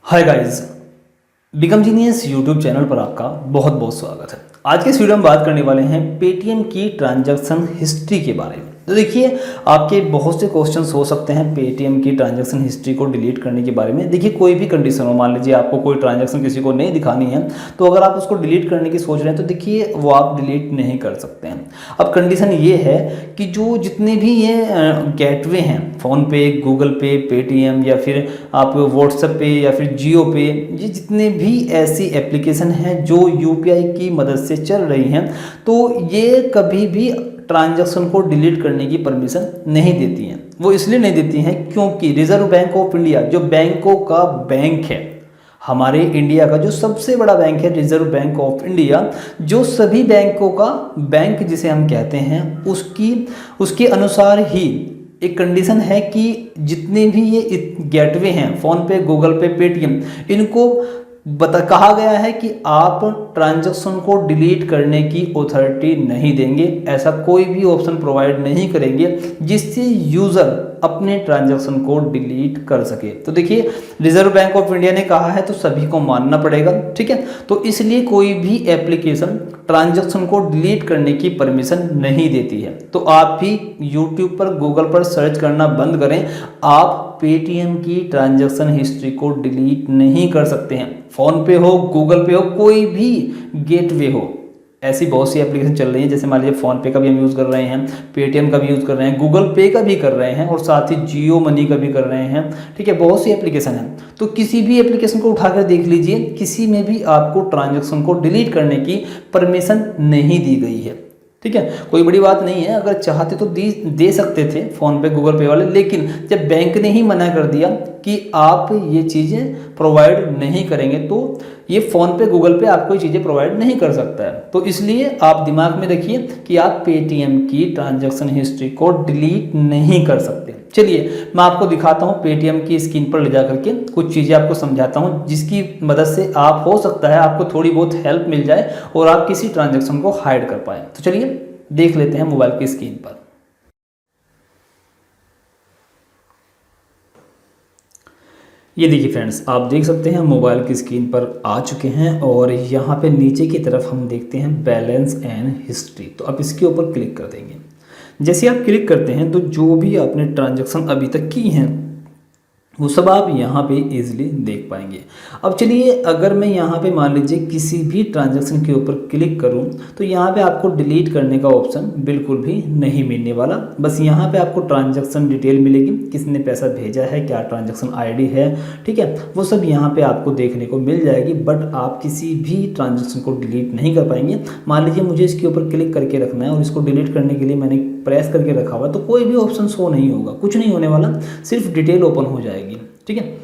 Hi guys, become genius YouTube channel पर आपका बहुत बहुत स्वागत है। आज के इस वीडियो में बात करने वाले हैं पेटीएम की ट्रांजैक्शन हिस्ट्री के बारे में। तो देखिए, आपके बहुत से क्वेश्चंस हो सकते हैं पेटीएम की ट्रांजैक्शन हिस्ट्री को डिलीट करने के बारे में। देखिए, कोई भी कंडीशन हो, मान लीजिए आपको कोई ट्रांजैक्शन किसी को नहीं दिखानी है, तो अगर आप उसको डिलीट करने की सोच रहे हैं तो देखिए वो आप डिलीट नहीं कर सकते हैं। अब कंडीशन ये है कि जो जितने भी ये गेटवे हैं, फ़ोनपे, गूगल पे, पेटीएम या फिर आप व्हाट्सएप पे या फिर जियो पे, ये जितने भी ऐसी एप्लीकेशन हैं जो यूपीआई की मदद से चल रही हैं, तो ये कभी भी ट्रांजैक्शन को डिलीट करने की परमिशन नहीं देती हैं। वो इसलिए नहीं देती हैं क्योंकि रिजर्व बैंक ऑफ इंडिया, जो बैंकों का बैंक है, हमारे इंडिया का जो सबसे बड़ा बैंक है रिजर्व बैंक ऑफ इंडिया, जो सभी बैंकों का बैंक जिसे हम कहते हैं, उसके अनुसार ही एक कंडीशन है कि जितने भी ये गेटवे हैं, फ़ोनपे, गूगल पे, पेटीएम, इनको कहा गया है कि आप ट्रांजैक्शन को डिलीट करने की अथॉरिटी नहीं देंगे। ऐसा कोई भी ऑप्शन प्रोवाइड नहीं करेंगे जिससे यूज़र अपने ट्रांजैक्शन को डिलीट कर सके। तो देखिए, रिजर्व बैंक ऑफ इंडिया ने कहा है तो सभी को मानना पड़ेगा, ठीक है। तो इसलिए कोई भी एप्लीकेशन ट्रांजैक्शन को डिलीट करने की परमिशन नहीं देती है। तो आप भी यूट्यूब पर, गूगल पर सर्च करना बंद करें, आप पेटीएम की ट्रांजैक्शन हिस्ट्री को डिलीट नहीं कर सकते हैं। फ़ोन पे हो, गूगल पे हो, कोई भी गेटवे हो, ऐसी बहुत सी एप्लीकेशन चल रही हैं। जैसे मान लीजिए फ़ोन पे का भी हम यूज़ कर रहे हैं, पेटीएम का भी यूज़ कर रहे हैं, गूगल पे का भी कर रहे हैं और साथ ही जियो मनी का भी कर रहे हैं, ठीक है। बहुत सी एप्लीकेशन हैं, तो किसी भी एप्लीकेशन को उठाकर देख लीजिए, किसी में भी आपको ट्रांजैक्शन को डिलीट करने की परमिशन नहीं दी गई है, ठीक है। कोई बड़ी बात नहीं है, अगर चाहते तो दे सकते थे फ़ोन पे, गूगल पे वाले, लेकिन जब बैंक ने ही मना कर दिया कि आप ये चीज़ें प्रोवाइड नहीं करेंगे, तो ये फ़ोन पे, गूगल पे आपको ये चीज़ें प्रोवाइड नहीं कर सकता है। तो इसलिए आप दिमाग में रखिए कि आप पेटीएम की ट्रांजैक्शन हिस्ट्री को डिलीट नहीं कर सकते। चलिए, मैं आपको दिखाता हूँ पेटीएम की स्क्रीन पर ले जा करके, कुछ चीज़ें आपको समझाता हूँ जिसकी मदद से आप, हो सकता है आपको थोड़ी बहुत हेल्प मिल जाए और आप किसी ट्रांजैक्शन को हाइड कर पाए। तो चलिए देख लेते हैं मोबाइल की स्क्रीन पर। ये देखिए फ्रेंड्स, आप देख सकते हैं मोबाइल की स्क्रीन पर आ चुके हैं और यहाँ पे नीचे की तरफ हम देखते हैं बैलेंस एंड हिस्ट्री। तो आप इसके ऊपर क्लिक कर देंगे। जैसे आप क्लिक करते हैं तो जो भी आपने ट्रांजैक्शन अभी तक की हैं वो सब आप यहाँ पे इजीली देख पाएंगे। अब चलिए, अगर मैं यहाँ पे मान लीजिए किसी भी ट्रांजैक्शन के ऊपर क्लिक करूँ तो यहाँ पे आपको डिलीट करने का ऑप्शन बिल्कुल भी नहीं मिलने वाला। बस यहाँ पे आपको ट्रांजैक्शन डिटेल मिलेगी, किसने पैसा भेजा है, क्या ट्रांजैक्शन आईडी है, ठीक है, वो सब यहाँ पे आपको देखने को मिल जाएगी। बट आप किसी भी ट्रांजैक्शन को डिलीट नहीं कर पाएंगे। मान लीजिए मुझे इसके ऊपर क्लिक करके रखना है और इसको डिलीट करने के लिए मैंने प्रेस करके रखा हुआ, तो कोई भी ऑप्शन शो नहीं होगा, कुछ नहीं होने वाला, सिर्फ डिटेल ओपन हो जाएगी, ठीक है।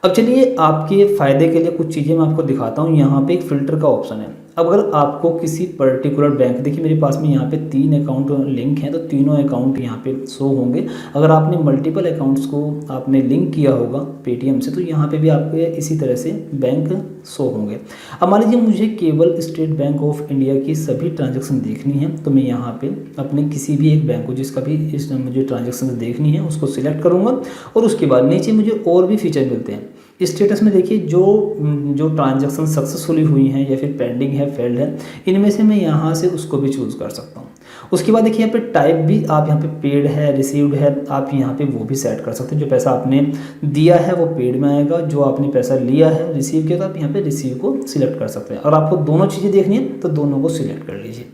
अब चलिए, आपके फ़ायदे के लिए कुछ चीज़ें मैं आपको दिखाता हूँ। यहाँ पे एक फ़िल्टर का ऑप्शन है। अब अगर आपको किसी पर्टिकुलर बैंक, देखिए मेरे पास में यहाँ पे 3 अकाउंट लिंक हैं, तो तीनों अकाउंट यहाँ पे शो होंगे। अगर आपने मल्टीपल अकाउंट्स को आपने लिंक किया होगा पेटीएम से, तो यहाँ पे भी आपको इसी तरह से बैंक शो होंगे। अब मान लीजिए मुझे केवल स्टेट बैंक ऑफ इंडिया की सभी ट्रांजैक्शन देखनी है, तो मैं यहाँ पे अपने किसी भी एक बैंक को, जिसका भी इस मुझे ट्रांजैक्शन देखनी है, उसको सिलेक्ट करूँगा और उसके बाद नीचे मुझे और भी फीचर मिलते हैं। स्टेटस में देखिए, जो ट्रांजैक्शन सक्सेसफुली हुई हैं या फिर पेंडिंग है, फेल्ड है, इनमें से मैं यहाँ से उसको भी चूज़ कर सकता हूँ। उसके बाद देखिए, यहाँ पे टाइप भी आप यहाँ पे पेड है, रिसीव्ड है, आप यहाँ पे वो भी सेट कर सकते हैं। जो पैसा आपने दिया है वो पेड में आएगा, जो आपने पैसा लिया है, रिसीव किया, तो आप यहाँ पे रिसीव को सिलेक्ट कर सकते हैं। और आपको दोनों चीज़ें देखनी है तो दोनों को सिलेक्ट कर लीजिए।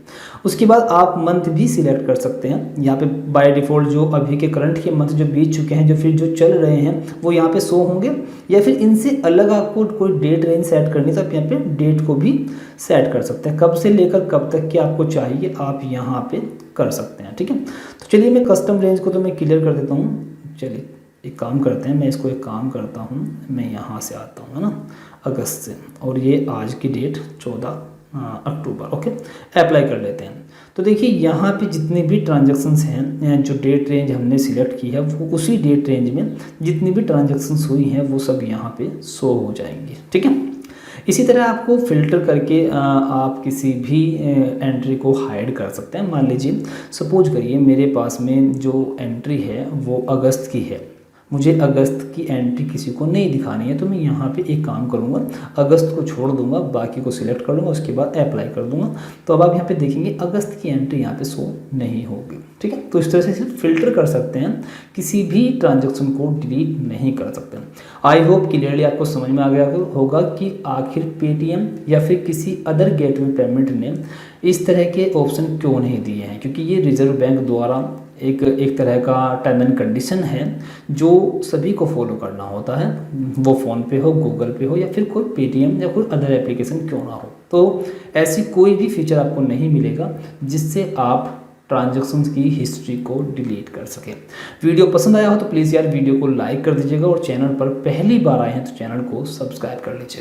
उसके बाद आप मंथ भी सिलेक्ट कर सकते हैं। यहाँ पे बाय डिफ़ॉल्ट जो अभी के करंट के मंथ जो बीत चुके हैं, जो फिर जो चल रहे हैं, वो यहाँ पे शो होंगे, या फिर इनसे अलग आपको कोई डेट रेंज सेट करनी है तो आप यहाँ पे डेट को भी सेट कर सकते हैं। कब से लेकर कब तक की आपको चाहिए, आप यहाँ पे कर सकते हैं, ठीक है। तो चलिए, मैं कस्टम रेंज को तो मैं क्लियर कर देता हूँ। चलिए एक काम करते हैं, मैं इसको एक काम करता हूँ, मैं यहाँ से आता हूँ, है ना, अगस्त से, और ये आज की डेट 14 अक्टूबर, ओके, अप्लाई कर लेते हैं। तो देखिए, यहाँ पे जितने भी ट्रांजैक्शंस हैं, जो डेट रेंज हमने सिलेक्ट की है, वो उसी डेट रेंज में जितनी भी ट्रांजैक्शंस हुई हैं वो सब यहाँ पे शो हो जाएंगी, ठीक है। इसी तरह आपको फ़िल्टर करके आप किसी भी एंट्री को हाइड कर सकते हैं। मान लीजिए, सपोज करिए मेरे पास में जो एंट्री है वो अगस्त की है, मुझे अगस्त की एंट्री किसी को नहीं दिखानी है, तो मैं यहाँ पे एक काम करूँगा, अगस्त को छोड़ दूंगा, बाकी को सिलेक्ट कर लूँगा, उसके बाद अप्लाई कर दूंगा। तो अब आप यहाँ पे देखेंगे अगस्त की एंट्री यहाँ पे शो नहीं होगी। ठीक है, तो इस तरह से सिर्फ फिल्टर कर सकते हैं, किसी भी ट्रांजेक्शन को डिलीट नहीं कर सकते। आई होप क्लियरली आपको समझ में आ गया होगा कि आखिर पेटीएम या फिर किसी अदर गेटवे पेमेंट ने इस तरह के ऑप्शन क्यों नहीं दिए हैं, क्योंकि ये रिजर्व बैंक द्वारा एक तरह का टर्म एंड कंडीशन है जो सभी को फॉलो करना होता है, वो फ़ोन पे हो, गूगल पे हो या फिर कोई पेटीएम या कोई अदर एप्लीकेशन क्यों ना हो। तो ऐसी कोई भी फीचर आपको नहीं मिलेगा जिससे आप ट्रांजैक्शंस की हिस्ट्री को डिलीट कर सकें। वीडियो पसंद आया हो तो प्लीज़ यार वीडियो को लाइक कर दीजिएगा और चैनल पर पहली बार आए हैं तो चैनल को सब्सक्राइब कर लीजिएगा।